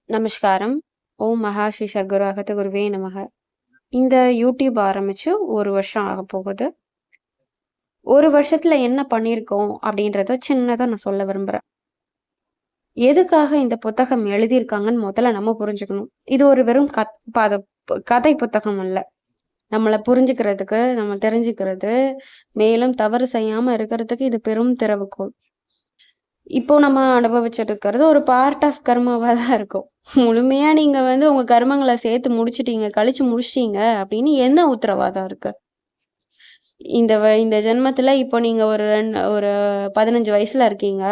நமஸ்காரம். ஓம் மகா ஸ்ரீ சர்க்குரு அகத்த குருவே நமக. இந்த யூடியூப் ஆரம்பிச்சு 1 வருஷம் ஆக போகுது. 1 வருஷத்துல என்ன பண்ணியிருக்கோம் அப்படின்றத சின்னதா நான் சொல்ல விரும்புறேன். எதுக்காக இந்த புத்தகம் எழுதியிருக்காங்கன்னு முதல்ல நம்ம புரிஞ்சுக்கணும். இது ஒரு வெறும் கதை புத்தகம் அல்ல. நம்மள புரிஞ்சுக்கிறதுக்கு, நம்ம தெரிஞ்சுக்கிறது, மேலும் தவறு செய்யாம இருக்கிறதுக்கு இது பெரும் திறவுகோல். இப்போ நம்ம அனுபவிச்சுட்டு இருக்கிறது ஒரு பார்ட் ஆஃப் கர்மாவா தான் இருக்கும். முழுமையா நீங்க வந்து உங்க கர்மங்கள சேர்த்து முடிச்சுட்டீங்க, கழிச்சு முடிச்சுட்டீங்க அப்படின்னு என்ன உத்தரவாதம் இருக்கு? இந்த ஜென்மத்துல இப்போ நீங்க ஒரு 15 வயசுல இருக்கீங்க.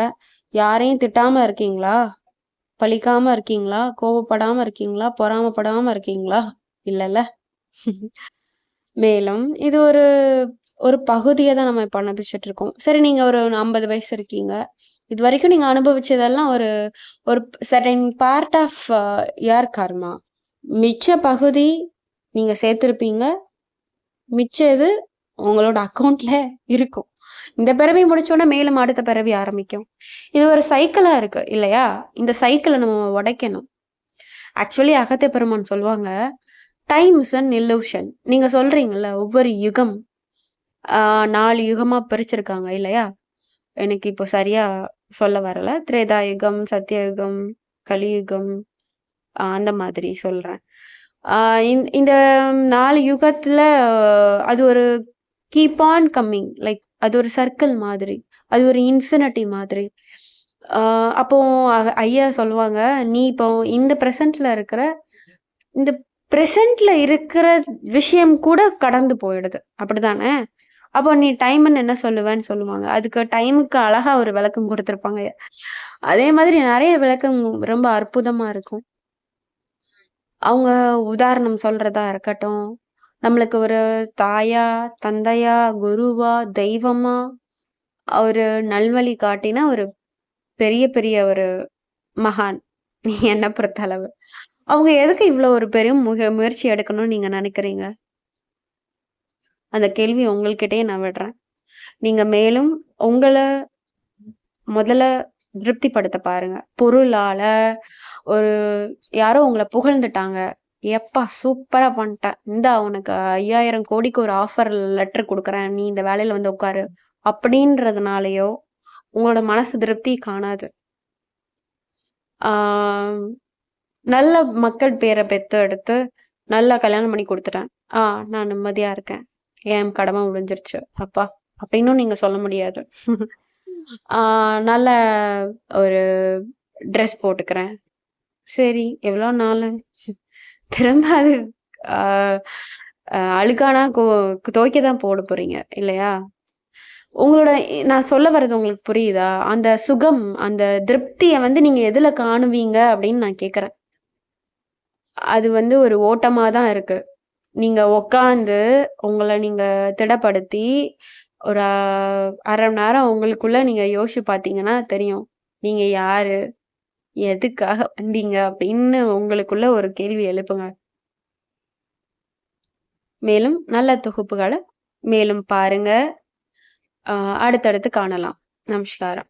யாரையும் திட்டாம இருக்கீங்களா? பழிக்காம இருக்கீங்களா? கோவப்படாம இருக்கீங்களா? பொறாமப்படாம இருக்கீங்களா? இல்லல்ல. மேலும் இது ஒரு ஒரு பகுதிய தான் நம்ம இப்ப அனுபவிச்சுட்டு இருக்கோம். சரி, நீங்க ஒரு 50 வயசு இருக்கீங்க. இதுவரைக்கும் நீங்க அனுபவிச்சதெல்லாம் ஒரு ஒரு சர்டைன் பார்ட் ஆஃப் யுவர் கர்மா. மிச்ச பகுதி நீங்க சேர்த்திருப்பீங்க. மிச்ச இது உங்களோட அக்கவுண்ட்ல இருக்கும். இந்த பிறவி முடிச்சோனே மேலும் அடுத்த பிறவி ஆரம்பிக்கும். இது ஒரு சைக்கிளா இருக்கு இல்லையா? இந்த சைக்கிள நம்ம உடைக்கணும். ஆக்சுவலி அகத்திய பெருமான் சொல்லுவாங்க, டைம் இஸ் அன் இல்லூஷன். நீங்க சொல்றீங்கல்ல, ஒவ்வொரு யுகம் 4 யுகமா பிரிச்சிருக்காங்க இல்லையா? எனக்கு இப்போ சரியா சொல்ல வரல. திரேதாயுகம், சத்தியயுகம், கலியுகம் அந்த மாதிரி சொல்றேன். இந்த 4 யுகத்துல அது ஒரு கீப் ஆன் கம்மிங். லைக் அது ஒரு சர்க்கிள் மாதிரி. அது ஒரு இன்ஃபினிட்டி மாதிரி. அப்போ ஐயா சொல்லுவாங்க, "நீ இப்போ இந்த இந்த பிரசன்ட்ல இருக்கிற விஷயம் கூட கடந்து போயிடுது. அப்படிதானே? அப்போ நீ டைம்ன்னு என்ன சொல்லுவேன்னு?" சொல்லுவாங்க. அதுக்கு டைமுக்கு அழகா ஒரு விளக்கம் குடுத்திருப்பாங்க. அதே மாதிரி நெறைய விளக்கம் ரொம்ப அற்புதமா இருக்கும். அவங்க உதாரணம் சொல்றதா இருக்கட்டும், நம்மளுக்கு ஒரு தாயா, தந்தையா, குருவா, தெய்வமா, ஒரு நல்வழி காட்டின ஒரு பெரிய பெரிய ஒரு மகான். என்ன பொறுத்தளவு. அவங்க எதுக்கு இவ்ளோ ஒரு பெரும் முயற்சி எடுக்கணும்னு நீங்க நெனைக்கிறீங்க? அந்த கேள்வி உங்கள்கிட்டயே நான் விடுறேன். நீங்க மேலும் உங்கள முதல்ல திருப்திப்படுத்த பாருங்க. பொருளால ஒரு யாரோ உங்கள புகழ்ந்துட்டாங்க. "எப்பா சூப்பரா பண்ணிட்ட. இந்தா உனக்கு 5000 கோடிக்கு ஒரு ஆஃபர் லெட்டர் குடுக்குறேன். நீ இந்த வேலையில வந்து உட்காரு." அப்படின்றதுனாலயோ உங்களோட மனசு திருப்தி காணாது. ஆ நல்ல மக்கள் பேர பெத்தெடுத்து, நல்லா கல்யாணம் பண்ணி குடுத்துட்டேன். நான் நிம்மதியா இருக்கேன். என் கடமை முடிஞ்சிருச்சு. அப்பா! அப்படின்னும் நீங்க சொல்ல முடியாது. ஆ நல்ல ஒரு ட்ரெஸ் போட்டுக்கிறேன். சரி, எவ்வளோ நாளு? திரும்ப அது ஆ அழுக்கானா துவைக்க தான் போட போறீங்க இல்லையா? உங்களோட நான் சொல்ல வர்றது உங்களுக்கு புரியுதா? அந்த சுகம், அந்த திருப்திய வந்து நீங்க எதுல காணுவீங்க அப்படின்னு நான் கேட்கிறேன். அது வந்து ஒரு ஓட்டமா தான் இருக்கு. நீங்க உட்காந்து உங்கள நீங்க திடப்படுத்தி, ஒரு 1/2 மணி நேரம் உங்களுக்குள்ள நீங்க யோசிச்சு பார்த்தீங்கன்னா தெரியும். நீங்க யாரு? எதுக்காக வந்தீங்க? அப்படின்னு உங்களுக்குள்ள ஒரு கேள்வி எழுப்புங்க. மேலும் நல்ல தொகுப்புகள மேலும் பாருங்க. அடுத்தடுத்து காணலாம். நமஸ்காரம்.